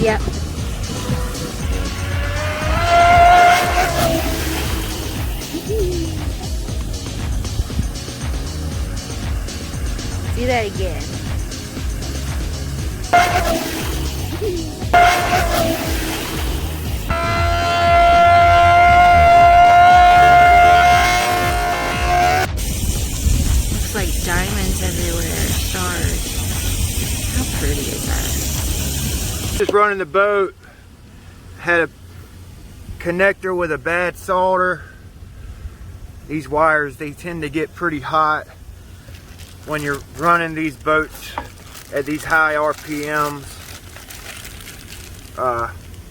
Yep. Do that again. Looks like diamonds everywhere, stars. How pretty is that? Just running the boat, had a connector with a bad solder. These wires, they tend to get pretty hot when you're running these boats at these high RPMs.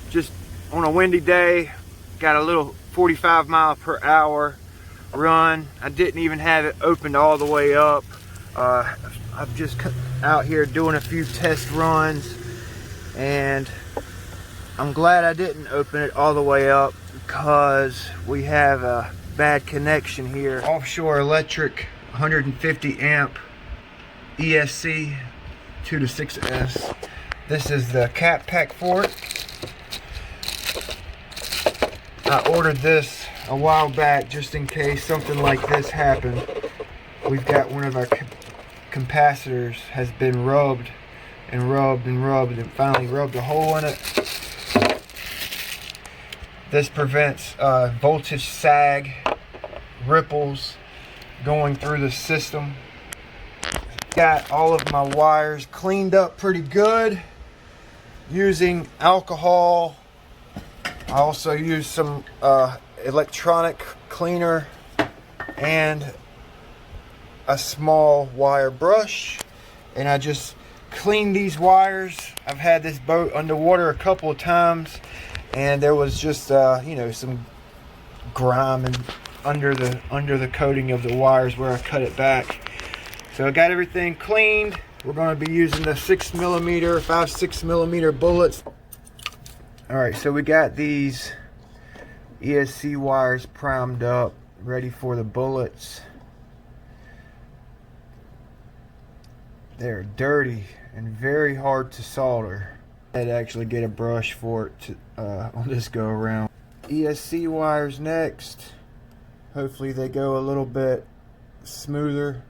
Just on a windy day, got a little 45 mile per hour run. I didn't even have it opened all the way up. I'm just out here doing a few test runs, and I'm glad I didn't open it all the way up because we have a bad connection here. Offshore electric 150 amp ESC 2 to 6S. This is the cap pack for it. I ordered this a while back just in case something like this happened. We've got one of our capacitors has been rubbed and rubbed and rubbed and finally rubbed a hole in it. This prevents voltage sag, ripples going through the system. Got all of my wires cleaned up pretty good using alcohol. I also used some electronic cleaner and a small wire brush, and I just cleaned these wires. I've had this boat underwater a couple of times, and there was just you know, some grime and under the coating of the wires where I cut it back. So I got everything cleaned. We're going to be using the 5-6 millimeter bullets. All right, so we got these ESC wires primed up, ready for the bullets. They're dirty and very hard to solder. I'd actually get a brush for it to, on this go around. ESC wires next. Hopefully they go a little bit smoother.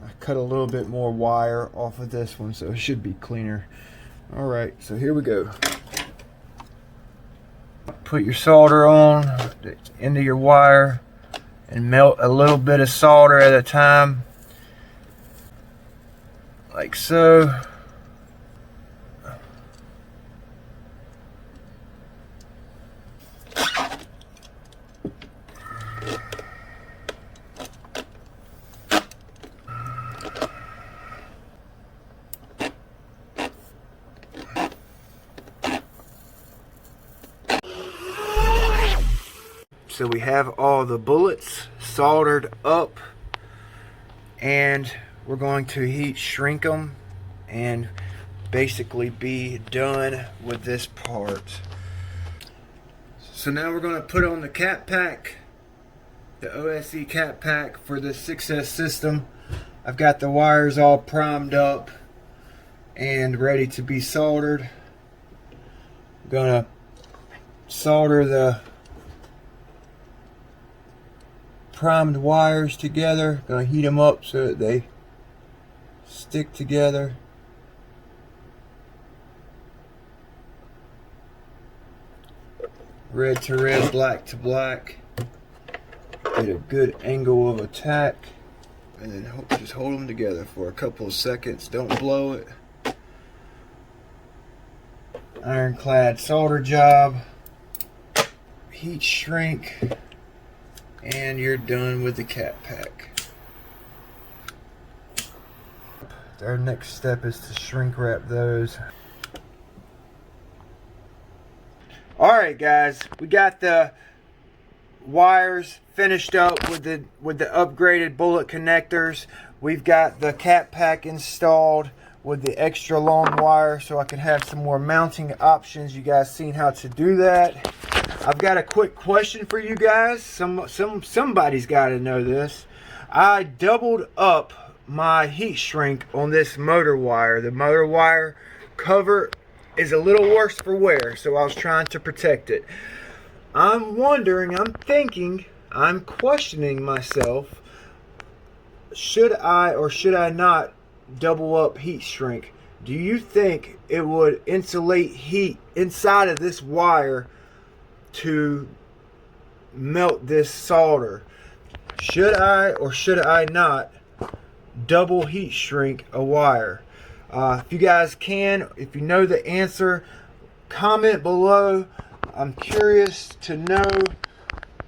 I cut a little bit more wire off of this one, so it should be cleaner. All right, so here we go. Put your solder on the end of your wire and melt a little bit of solder at a time, like so. So we have all the bullets soldered up, and we're going to heat shrink them and basically be done with this part. So now we're going to put on the cap pack, the OSE cap pack for the 6S system. I've got the wires all primed up and ready to be soldered. I'm going to solder the primed wires together. Gonna heat them up so that they stick together. Red to red, black to black. Get a good angle of attack, and then just hold them together for a couple of seconds. Don't blow it. Ironclad solder job. Heat shrink. And you're done with the cap pack. Our next step is to shrink wrap those. Alright guys, we got the wires finished up with the upgraded bullet connectors. We've got the cap pack installed with the extra long wire so I can have some more mounting options. You guys seen how to do that. I've got a quick question for you guys. Somebody's got to know this. I doubled up my heat shrink on this motor wire. The motor wire cover is a little worse for wear, so I was trying to protect it. I'm wondering, I'm thinking, I'm questioning myself, should I or should I not double up heat shrink? Do you think it would insulate heat inside of this wire to melt this solder? Should I or should I not double heat shrink a wire? If you guys can, if you know the answer, comment below. I'm curious to know,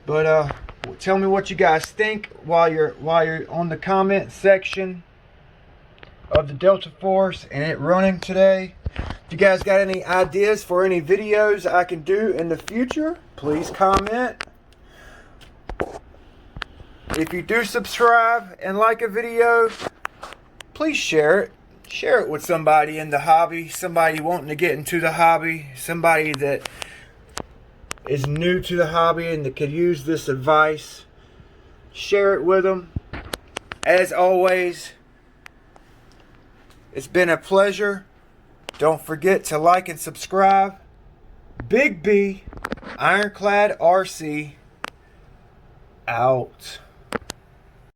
but tell me what you guys think while you're on the comment section of the Deltaforce and it running today. If you guys got any ideas for any videos I can do in the future, please comment. If you do subscribe and like a video, please share it. Share it with somebody in the hobby, somebody wanting to get into the hobby, somebody that is new to the hobby and that could use this advice. Share it with them. As always, it's been a pleasure. Don't forget to like and subscribe. Big B, Ironclad RC, out.